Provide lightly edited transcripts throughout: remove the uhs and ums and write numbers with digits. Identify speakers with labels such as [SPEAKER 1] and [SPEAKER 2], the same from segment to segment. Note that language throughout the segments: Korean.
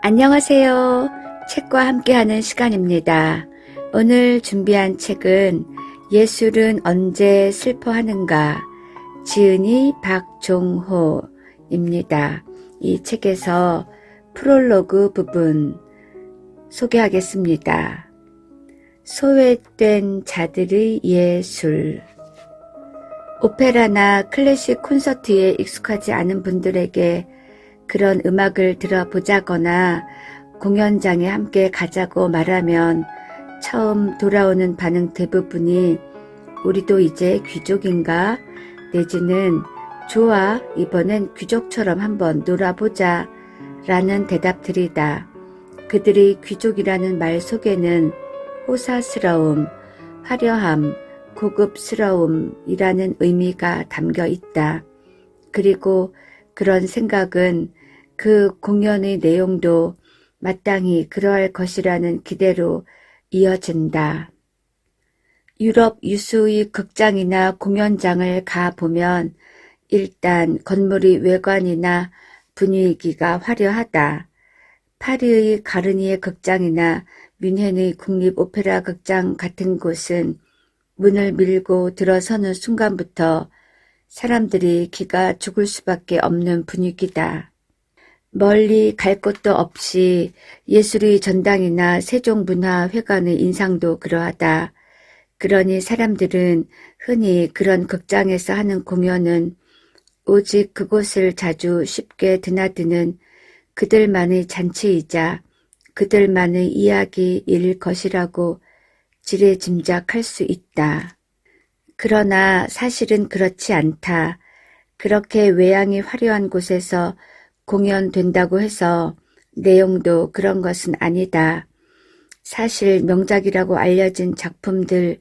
[SPEAKER 1] 안녕하세요. 책과 함께하는 시간입니다. 오늘 준비한 책은 예술은 언제 슬퍼하는가, 지은이 박종호입니다. 이 책에서 프롤로그 부분 소개하겠습니다. 소외된 자들의 예술. 오페라나 클래식 콘서트에 익숙하지 않은 분들에게 그런 음악을 들어보자거나 공연장에 함께 가자고 말하면 처음 돌아오는 반응 대부분이 우리도 이제 귀족인가? 내지는 좋아, 이번엔 귀족처럼 한번 놀아보자 라는 대답들이다. 그들이 귀족이라는 말 속에는 호사스러움, 화려함, 고급스러움이라는 의미가 담겨 있다. 그리고 그런 생각은 그 공연의 내용도 마땅히 그러할 것이라는 기대로 이어진다. 유럽 유수의 극장이나 공연장을 가보면 일단 건물의 외관이나 분위기가 화려하다. 파리의 가르니에 극장이나 뮌헨의 국립오페라 극장 같은 곳은 문을 밀고 들어서는 순간부터 사람들이 기가 죽을 수밖에 없는 분위기다. 멀리 갈 곳도 없이 예술의 전당이나 세종문화회관의 인상도 그러하다. 그러니 사람들은 흔히 그런 극장에서 하는 공연은 오직 그곳을 자주 쉽게 드나드는 그들만의 잔치이자 그들만의 이야기일 것이라고 지레짐작할 수 있다. 그러나 사실은 그렇지 않다. 그렇게 외양이 화려한 곳에서 공연된다고 해서 내용도 그런 것은 아니다. 사실 명작이라고 알려진 작품들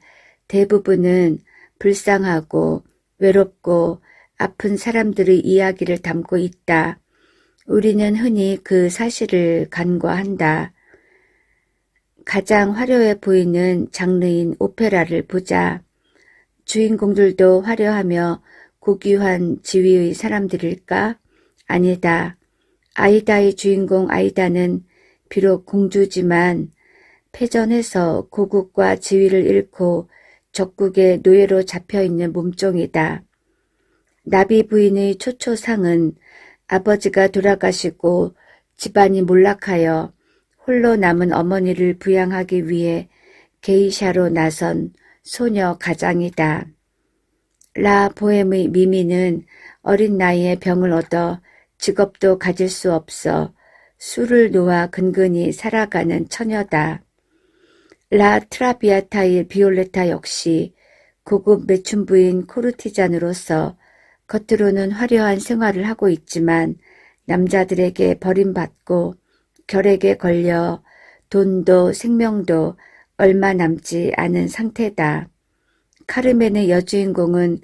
[SPEAKER 1] 대부분은 불쌍하고 외롭고 아픈 사람들의 이야기를 담고 있다. 우리는 흔히 그 사실을 간과한다. 가장 화려해 보이는 장르인 오페라를 보자. 주인공들도 화려하며 고귀한 지위의 사람들일까? 아니다. 아이다의 주인공 아이다는 비록 공주지만 패전해서 고국과 지위를 잃고 적국의 노예로 잡혀있는 몸종이다. 나비 부인의 초초상은 아버지가 돌아가시고 집안이 몰락하여 홀로 남은 어머니를 부양하기 위해 게이샤로 나선 소녀 가장이다. 라 보엠의 미미는 어린 나이에 병을 얻어 직업도 가질 수 없어 술을 놓아 근근히 살아가는 처녀다. 라 트라비아타의 비올레타 역시 고급 매춘부인 코르티잔으로서 겉으로는 화려한 생활을 하고 있지만 남자들에게 버림받고 결핵에 걸려 돈도 생명도 얼마 남지 않은 상태다. 카르멘의 여주인공은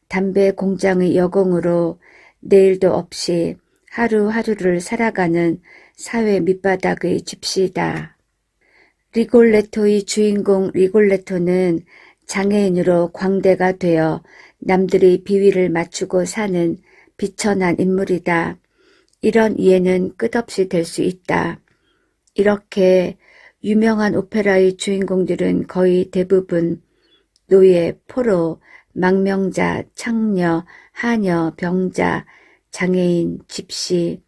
[SPEAKER 1] 담배 공장의 여공으로 내일도 없이 하루하루를 살아가는 사회 밑바닥의 집시다. 리골레토의 주인공 리골레토는 장애인으로 광대가 되어 남들의 비위를 맞추고 사는 비천한 인물이다. 이런 이해는 끝없이 될 수 있다. 이렇게 유명한 오페라의 주인공들은 거의 대부분 노예, 포로, 망명자, 창녀, 하녀, 병자, 장애인, 집시,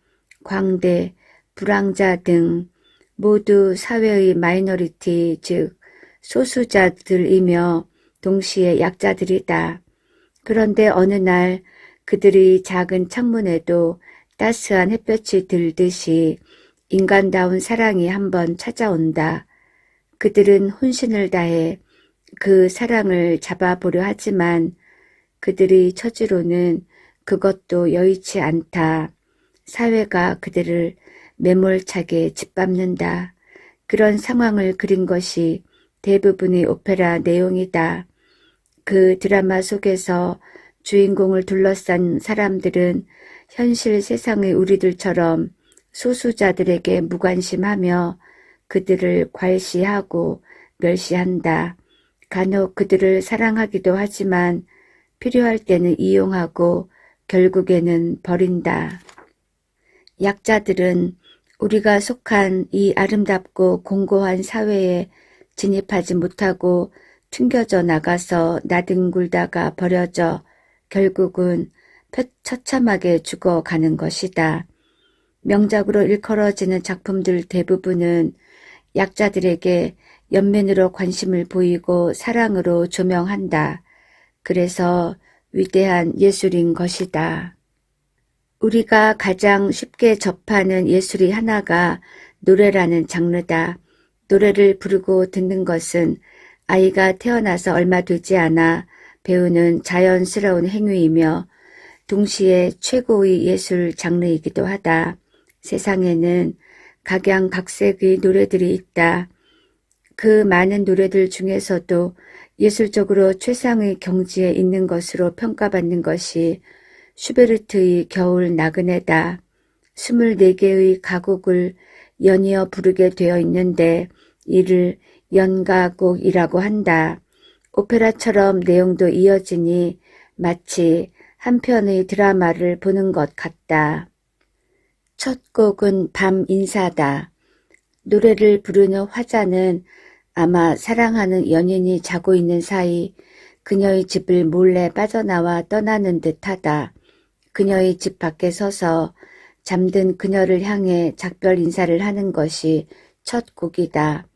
[SPEAKER 1] 광대, 불황자 등 모두 사회의 마이너리티, 즉 소수자들이며 동시에 약자들이다. 그런데 어느 날 그들의 작은 창문에도 따스한 햇볕이 들듯이 인간다운 사랑이 한번 찾아온다. 그들은 혼신을 다해 그 사랑을 잡아보려 하지만 그들의 처지로는 그것도 여의치 않다. 사회가 그들을 매몰차게 짓밟는다. 그런 상황을 그린 것이 대부분의 오페라 내용이다. 그 드라마 속에서 주인공을 둘러싼 사람들은 현실 세상의 우리들처럼 소수자들에게 무관심하며 그들을 괄시하고 멸시한다. 간혹 그들을 사랑하기도 하지만 필요할 때는 이용하고 결국에는 버린다. 약자들은 우리가 속한 이 아름답고 공고한 사회에 진입하지 못하고 튕겨져 나가서 나뒹굴다가 버려져 결국은 처참하게 죽어가는 것이다. 명작으로 일컬어지는 작품들 대부분은 약자들에게 연민으로 관심을 보이고 사랑으로 조명한다. 그래서 위대한 예술인 것이다. 우리가 가장 쉽게 접하는 예술이 하나가 노래라는 장르다. 노래를 부르고 듣는 것은 아이가 태어나서 얼마 되지 않아 배우는 자연스러운 행위이며 동시에 최고의 예술 장르이기도 하다. 세상에는 각양각색의 노래들이 있다. 그 많은 노래들 중에서도 예술적으로 최상의 경지에 있는 것으로 평가받는 것이 슈베르트의 겨울 나그네다. 24개의 가곡을 연이어 부르게 되어 있는데 이를 연가곡이라고 한다. 오페라처럼 내용도 이어지니 마치 한 편의 드라마를 보는 것 같다. 첫 곡은 밤 인사다. 노래를 부르는 화자는 아마 사랑하는 연인이 자고 있는 사이 그녀의 집을 몰래 빠져나와 떠나는 듯하다. 그녀의 집 밖에 서서 잠든 그녀를 향해 작별 인사를 하는 것이 첫 곡이다.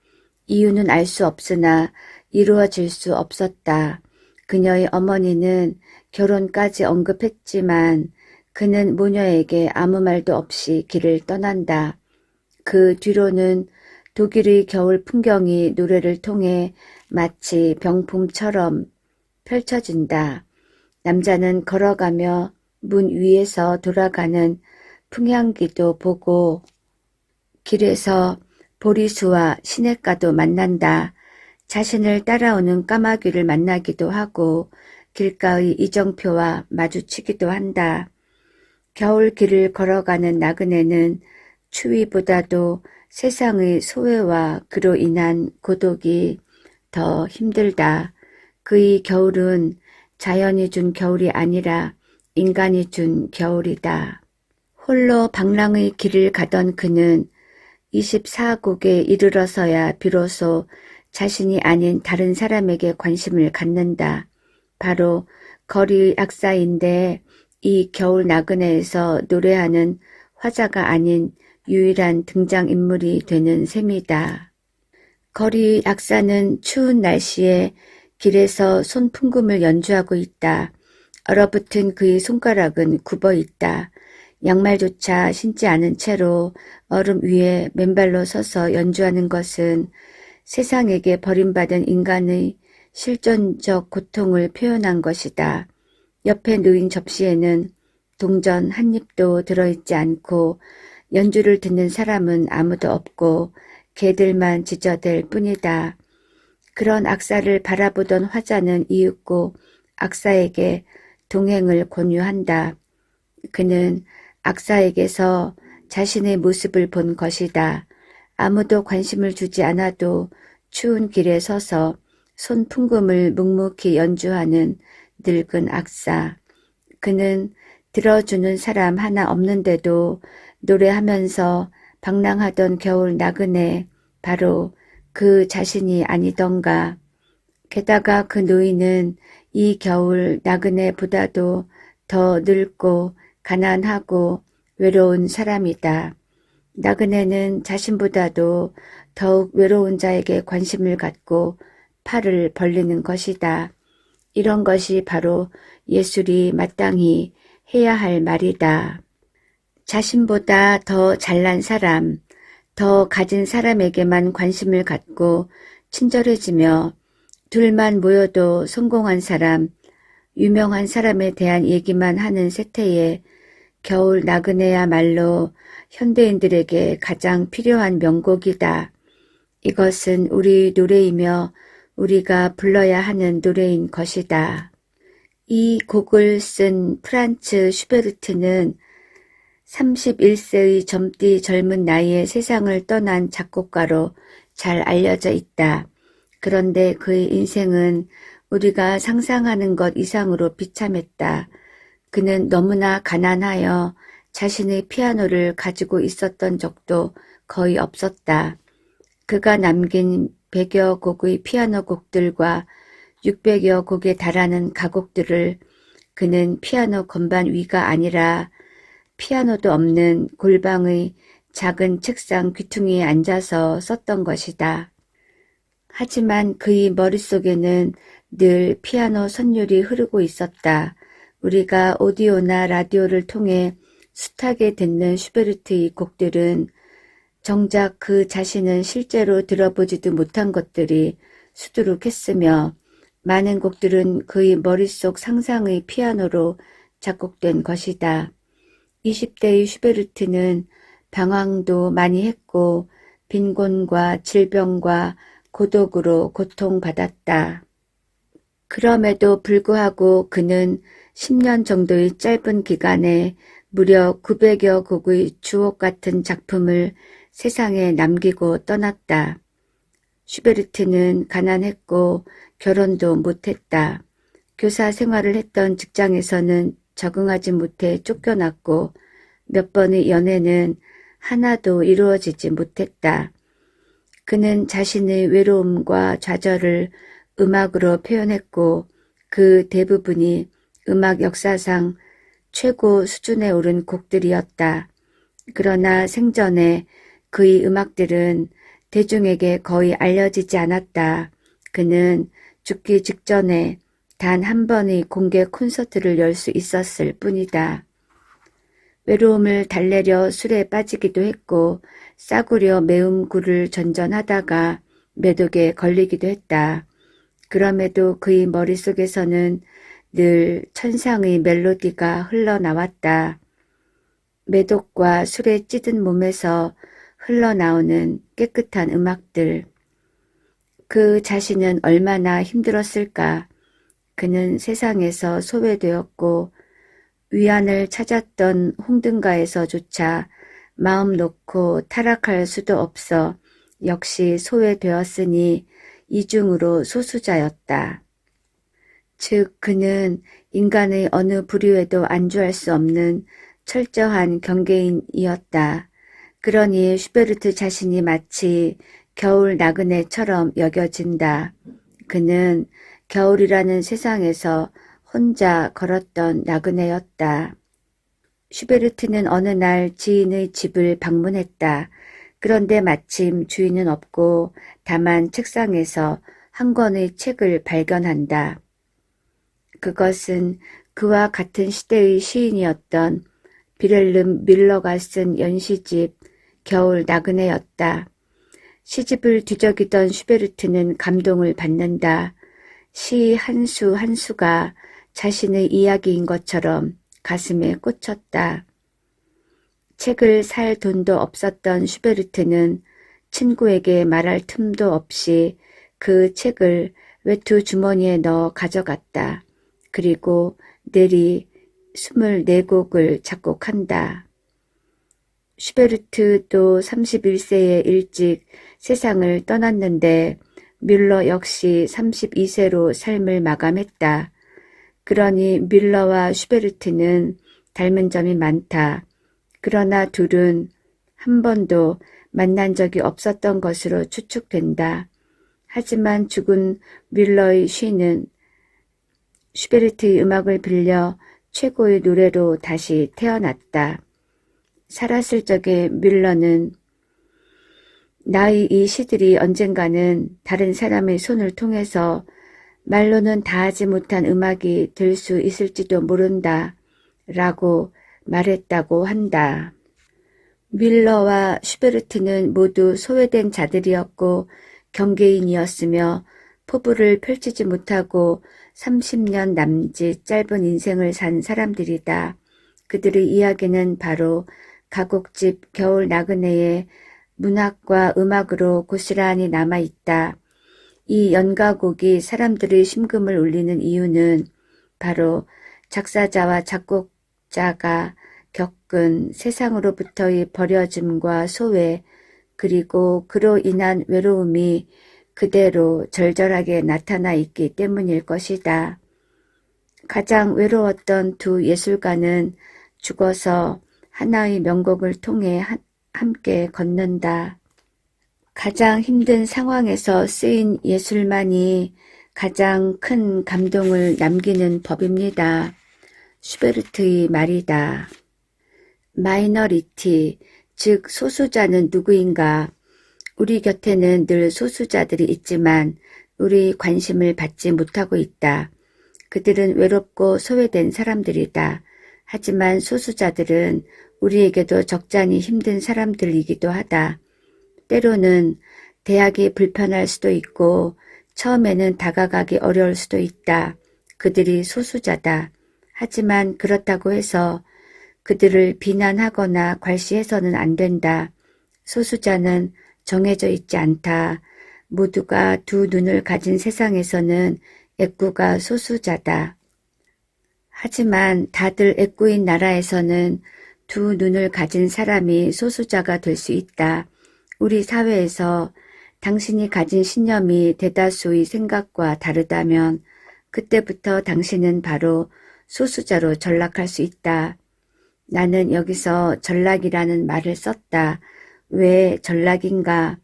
[SPEAKER 1] 이유는 알 수 없으나 이루어질 수 없었다. 그녀의 어머니는 결혼까지 언급했지만 그는 모녀에게 아무 말도 없이 길을 떠난다. 그 뒤로는 독일의 겨울 풍경이 노래를 통해 마치 병풍처럼 펼쳐진다. 남자는 걸어가며 문 위에서 돌아가는 풍향기도 보고 길에서 보리수와 시냇가도 만난다. 자신을 따라오는 까마귀를 만나기도 하고 길가의 이정표와 마주치기도 한다. 겨울 길을 걸어가는 나그네는 추위보다도 세상의 소외와 그로 인한 고독이 더 힘들다. 그의 겨울은 자연이 준 겨울이 아니라 인간이 준 겨울이다. 홀로 방랑의 길을 가던 그는 24곡에 이르러서야 비로소 자신이 아닌 다른 사람에게 관심을 갖는다. 바로 거리의 악사인데 이 겨울 나그네에서 노래하는 화자가 아닌 유일한 등장인물이 되는 셈이다. 거리의 악사는 추운 날씨에 길에서 손풍금을 연주하고 있다. 얼어붙은 그의 손가락은 굽어 있다. 양말조차 신지 않은 채로 얼음 위에 맨발로 서서 연주하는 것은 세상에게 버림받은 인간의 실존적 고통을 표현한 것이다. 옆에 놓인 접시에는 동전 한 입도 들어있지 않고 연주를 듣는 사람은 아무도 없고 개들만 지저댈 뿐이다. 그런 악사를 바라보던 화자는 이윽고 악사에게 동행을 권유한다. 그는 악사에게서 자신의 모습을 본 것이다. 아무도 관심을 주지 않아도 추운 길에 서서 손풍금을 묵묵히 연주하는 늙은 악사. 그는 들어주는 사람 하나 없는데도 노래하면서 방랑하던 겨울 나그네, 바로 그 자신이 아니던가. 게다가 그 노인은 이 겨울 나그네보다도 더 늙고 가난하고 외로운 사람이다. 나그네는 자신보다도 더욱 외로운 자에게 관심을 갖고 팔을 벌리는 것이다. 이런 것이 바로 예술이 마땅히 해야 할 말이다. 자신보다 더 잘난 사람, 더 가진 사람에게만 관심을 갖고 친절해지며 둘만 모여도 성공한 사람, 유명한 사람에 대한 얘기만 하는 세태에 겨울 나그네야말로 현대인들에게 가장 필요한 명곡이다. 이것은 우리 노래이며 우리가 불러야 하는 노래인 것이다. 이 곡을 쓴 프란츠 슈베르트는 31세의 젊디 젊은 나이에 세상을 떠난 작곡가로 잘 알려져 있다. 그런데 그의 인생은 우리가 상상하는 것 이상으로 비참했다. 그는 너무나 가난하여 자신의 피아노를 가지고 있었던 적도 거의 없었다. 그가 남긴 100여 곡의 피아노 곡들과 600여 곡에 달하는 가곡들을 그는 피아노 건반 위가 아니라 피아노도 없는 골방의 작은 책상 귀퉁이에 앉아서 썼던 것이다. 하지만 그의 머릿속에는 늘 피아노 선율이 흐르고 있었다. 우리가 오디오나 라디오를 통해 숱하게 듣는 슈베르트의 곡들은 정작 그 자신은 실제로 들어보지도 못한 것들이 수두룩했으며 많은 곡들은 그의 머릿속 상상의 피아노로 작곡된 것이다. 20대의 슈베르트는 방황도 많이 했고 빈곤과 질병과 고독으로 고통받았다. 그럼에도 불구하고 그는 10년 정도의 짧은 기간에 무려 900여 곡의 주옥 같은 작품을 세상에 남기고 떠났다. 슈베르트는 가난했고 결혼도 못했다. 교사 생활을 했던 직장에서는 적응하지 못해 쫓겨났고 몇 번의 연애는 하나도 이루어지지 못했다. 그는 자신의 외로움과 좌절을 음악으로 표현했고 그 대부분이 음악 역사상 최고 수준에 오른 곡들이었다. 그러나 생전에 그의 음악들은 대중에게 거의 알려지지 않았다. 그는 죽기 직전에 단 한 번의 공개 콘서트를 열 수 있었을 뿐이다. 외로움을 달래려 술에 빠지기도 했고 싸구려 매운 굴을 전전하다가 매독에 걸리기도 했다. 그럼에도 그의 머릿속에서는 늘 천상의 멜로디가 흘러나왔다. 매독과 술에 찌든 몸에서 흘러나오는 깨끗한 음악들. 그 자신은 얼마나 힘들었을까. 그는 세상에서 소외되었고 위안을 찾았던 홍등가에서조차 마음 놓고 타락할 수도 없어 역시 소외되었으니 이중으로 소수자였다. 즉 그는 인간의 어느 부류에도 안주할 수 없는 철저한 경계인이었다. 그러니 슈베르트 자신이 마치 겨울 나그네처럼 여겨진다. 그는 겨울이라는 세상에서 혼자 걸었던 나그네였다. 슈베르트는 어느 날 지인의 집을 방문했다. 그런데 마침 주인은 없고 다만 책상에서 한 권의 책을 발견한다. 그것은 그와 같은 시대의 시인이었던 비렐름 밀러가 쓴 연시집 겨울 나그네였다. 시집을 뒤적이던 슈베르트는 감동을 받는다. 시 한 수 한 수가 자신의 이야기인 것처럼 가슴에 꽂혔다. 책을 살 돈도 없었던 슈베르트는 친구에게 말할 틈도 없이 그 책을 외투 주머니에 넣어 가져갔다. 그리고 내리 24곡을 작곡한다. 슈베르트도 31세에 일찍 세상을 떠났는데 뮬러 역시 32세로 삶을 마감했다. 그러니 뮬러와 슈베르트는 닮은 점이 많다. 그러나 둘은 한 번도 만난 적이 없었던 것으로 추측된다. 하지만 죽은 뮬러의 시는 슈베르트의 음악을 빌려 최고의 노래로 다시 태어났다. 살았을 적에 뮬러는 나의 이 시들이 언젠가는 다른 사람의 손을 통해서 말로는 다하지 못한 음악이 될 수 있을지도 모른다 라고 말했다고 한다. 뮬러와 슈베르트는 모두 소외된 자들이었고 경계인이었으며 포부를 펼치지 못하고 30년 남짓 짧은 인생을 산 사람들이다. 그들의 이야기는 바로 가곡집 겨울 나그네의 문학과 음악으로 고스란히 남아있다. 이 연가곡이 사람들의 심금을 울리는 이유는 바로 작사자와 작곡자가 겪은 세상으로부터의 버려짐과 소외 그리고 그로 인한 외로움이 그대로 절절하게 나타나 있기 때문일 것이다. 가장 외로웠던 두 예술가는 죽어서 하나의 명곡을 통해 함께 걷는다. 가장 힘든 상황에서 쓰인 예술만이 가장 큰 감동을 남기는 법입니다. 슈베르트의 말이다. 마이너리티, 즉 소수자는 누구인가? 우리 곁에는 늘 소수자들이 있지만 우리 관심을 받지 못하고 있다. 그들은 외롭고 소외된 사람들이다. 하지만 소수자들은 우리에게도 적잖이 힘든 사람들이기도 하다. 때로는 대하기 불편할 수도 있고 처음에는 다가가기 어려울 수도 있다. 그들이 소수자다. 하지만 그렇다고 해서 그들을 비난하거나 괄시해서는 안 된다. 소수자는 정해져 있지 않다. 모두가 두 눈을 가진 세상에서는 애꾸가 소수자다. 하지만 다들 애꾸인 나라에서는 두 눈을 가진 사람이 소수자가 될 수 있다. 우리 사회에서 당신이 가진 신념이 대다수의 생각과 다르다면 그때부터 당신은 바로 소수자로 전락할 수 있다. 나는 여기서 전락이라는 말을 썼다. 왜 전락인가?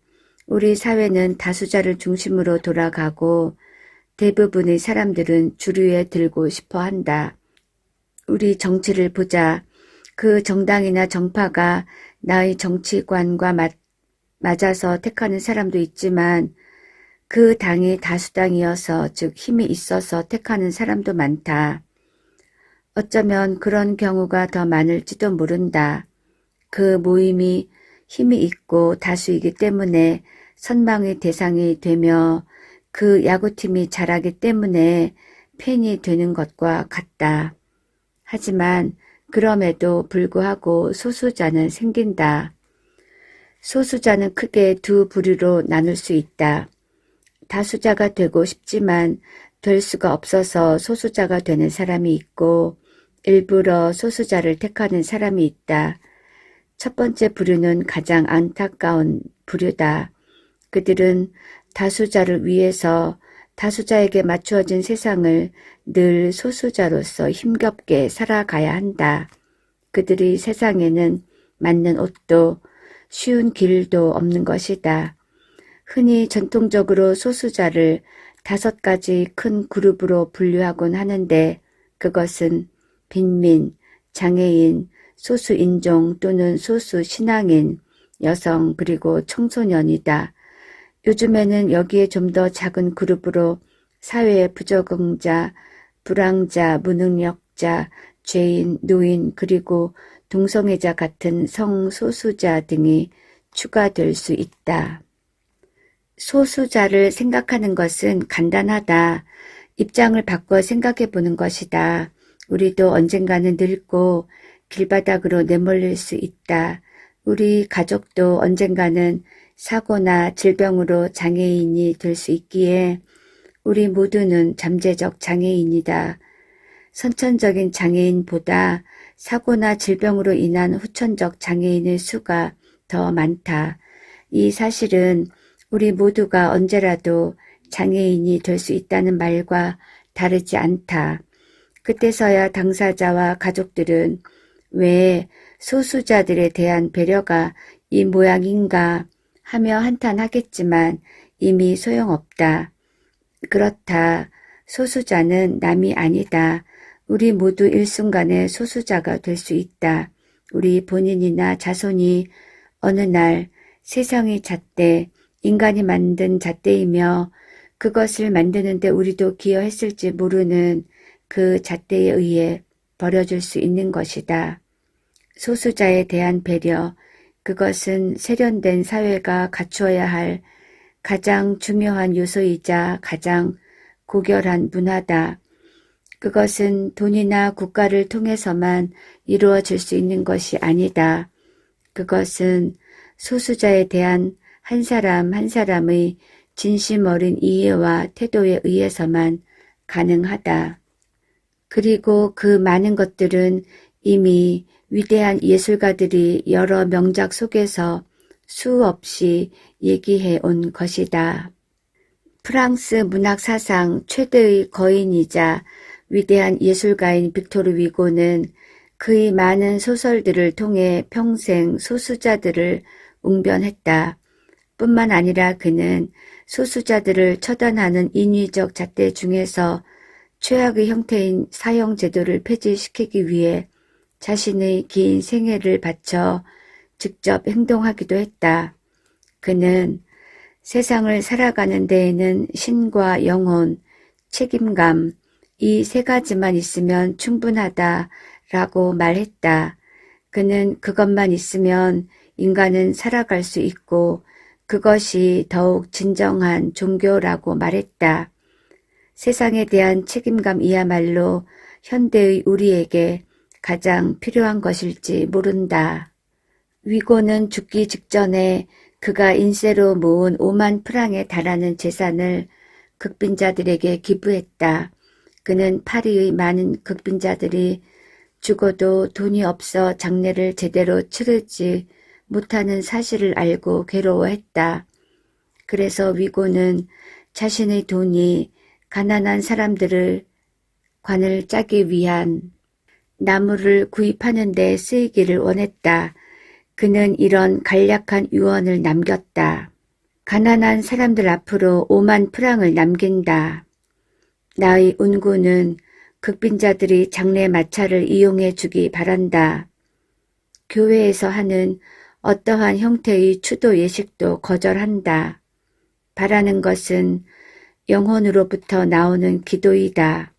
[SPEAKER 1] 우리 사회는 다수자를 중심으로 돌아가고 대부분의 사람들은 주류에 들고 싶어 한다. 우리 정치를 보자. 그 정당이나 정파가 나의 정치관과 맞아서 택하는 사람도 있지만 그 당이 다수당이어서 즉 힘이 있어서 택하는 사람도 많다. 어쩌면 그런 경우가 더 많을지도 모른다. 그 모임이 힘이 있고 다수이기 때문에 선망의 대상이 되며 그 야구팀이 잘하기 때문에 팬이 되는 것과 같다. 하지만 그럼에도 불구하고 소수자는 생긴다. 소수자는 크게 두 부류로 나눌 수 있다. 다수자가 되고 싶지만 될 수가 없어서 소수자가 되는 사람이 있고 일부러 소수자를 택하는 사람이 있다. 첫 번째 부류는 가장 안타까운 부류다. 그들은 다수자를 위해서 다수자에게 맞추어진 세상을 늘 소수자로서 힘겹게 살아가야 한다. 그들이 세상에는 맞는 옷도 쉬운 길도 없는 것이다. 흔히 전통적으로 소수자를 5가지 큰 그룹으로 분류하곤 하는데 그것은 빈민, 장애인, 소수인종 또는 소수신앙인, 여성 그리고 청소년이다. 요즘에는 여기에 좀 더 작은 그룹으로 사회의 부적응자, 불황자, 무능력자, 죄인, 노인 그리고 동성애자 같은 성소수자 등이 추가될 수 있다. 소수자를 생각하는 것은 간단하다. 입장을 바꿔 생각해 보는 것이다. 우리도 언젠가는 늙고 길바닥으로 내몰릴 수 있다. 우리 가족도 언젠가는 사고나 질병으로 장애인이 될 수 있기에 우리 모두는 잠재적 장애인이다. 선천적인 장애인보다 사고나 질병으로 인한 후천적 장애인의 수가 더 많다. 이 사실은 우리 모두가 언제라도 장애인이 될 수 있다는 말과 다르지 않다. 그때서야 당사자와 가족들은 왜 소수자들에 대한 배려가 이 모양인가 하며 한탄하겠지만 이미 소용없다. 그렇다. 소수자는 남이 아니다. 우리 모두 일순간에 소수자가 될 수 있다. 우리 본인이나 자손이 어느 날 세상의 잣대, 인간이 만든 잣대이며 그것을 만드는데 우리도 기여했을지 모르는 그 잣대에 의해 버려질 수 있는 것이다. 소수자에 대한 배려, 그것은 세련된 사회가 갖추어야 할 가장 중요한 요소이자 가장 고결한 문화다. 그것은 돈이나 국가를 통해서만 이루어질 수 있는 것이 아니다. 그것은 소수자에 대한 한 사람 한 사람의 진심 어린 이해와 태도에 의해서만 가능하다. 그리고 그 많은 것들은 이미 위대한 예술가들이 여러 명작 속에서 수없이 얘기해 온 것이다. 프랑스 문학 사상 최대의 거인이자 위대한 예술가인 빅토르 위고는 그의 많은 소설들을 통해 평생 소수자들을 웅변했다. 뿐만 아니라 그는 소수자들을 처단하는 인위적 잣대 중에서 최악의 형태인 사형제도를 폐지시키기 위해 자신의 긴 생애를 바쳐 직접 행동하기도 했다. 그는 세상을 살아가는 데에는 신과 영혼, 책임감, 이 세 가지만 있으면 충분하다라고 말했다. 그는 그것만 있으면 인간은 살아갈 수 있고 그것이 더욱 진정한 종교라고 말했다. 세상에 대한 책임감이야말로 현대의 우리에게 가장 필요한 것일지 모른다. 위고는 죽기 직전에 그가 인세로 모은 5만 프랑에 달하는 재산을 극빈자들에게 기부했다. 그는 파리의 많은 극빈자들이 죽어도 돈이 없어 장례를 제대로 치르지 못하는 사실을 알고 괴로워했다. 그래서 위고는 자신의 돈이 가난한 사람들을 관을 짜기 위한 나무를 구입하는 데 쓰이기를 원했다. 그는 이런 간략한 유언을 남겼다. 가난한 사람들 앞으로 5만 프랑을 남긴다. 나의 운구는 극빈자들이 장례 마차를 이용해 주기 바란다. 교회에서 하는 어떠한 형태의 추도 예식도 거절한다. 바라는 것은 영혼으로부터 나오는 기도이다.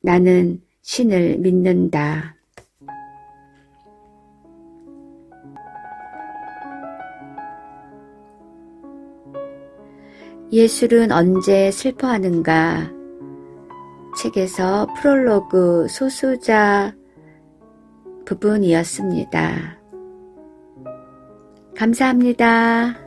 [SPEAKER 1] 나는 신을 믿는다. 예술은 언제 슬퍼하는가? 책에서 프롤로그 소수자 부분이었습니다. 감사합니다.